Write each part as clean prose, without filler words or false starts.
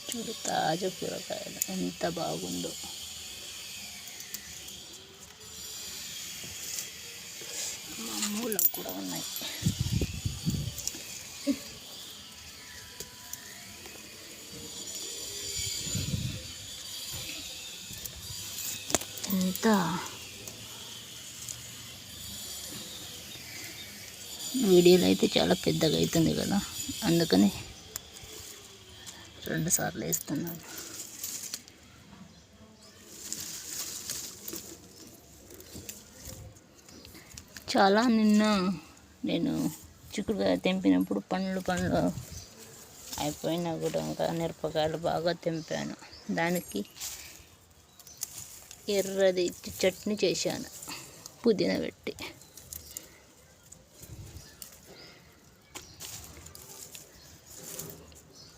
చూడు తాజా కూరగాయలు ఎంత బాగుందో. మామూలుగా కూడా ఉన్నాయి. ఎంత వీడియోలో అయితే చాలా పెద్దగా అవుతుంది కదా, అందుకని 2 సార్లు వేస్తున్నాను. చాలా నిన్న నేను చిక్కుడుకాయ తెంపినప్పుడు పండ్లు అయిపోయినా కూడా ఇంకా మిరపకాయలు బాగా తెంపాను. దానికి ఎర్రది చట్నీ చేశాను పుదీనా పెట్టి.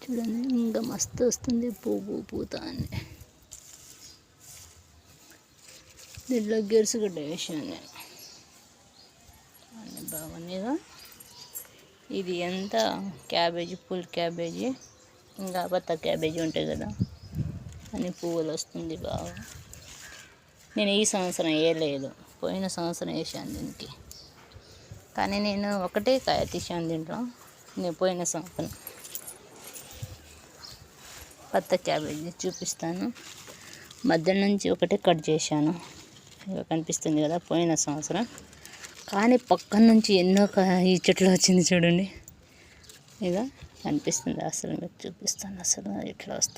చూడండి ఇంకా మస్తు వస్తుంది పూత అని. దీంట్లో గెరుసుగడ్డ వేసాను నేను అన్నీ బాగున్నాయిగా. ఇది ఎంత క్యాబేజీ, ఫుల్ క్యాబేజీ, ఇంకా బత్త క్యాబేజీ ఉంటాయి కదా, అని పువ్వులు వస్తుంది బాగా. నేను ఈ సంవత్సరం వేయలేదు, పోయిన సంవత్సరం వేసాను దీనికి. కానీ నేను ఒకటే కాయ తీసాను దీంట్లో. నేను పోయిన సంవత్సరం బత్త క్యాబేజీ చూపిస్తాను. మధ్య నుంచి ఒకటే కట్ చేశాను, ఇక కనిపిస్తుంది కదా, పోయిన సంవత్సరం. కానీ పక్కన నుంచి ఎన్నో ఈ చెట్లు వచ్చింది చూడండి, ఇక కనిపిస్తుంది. అసలు మీకు చూపిస్తాను అసలు ఎట్లా వస్తుంది.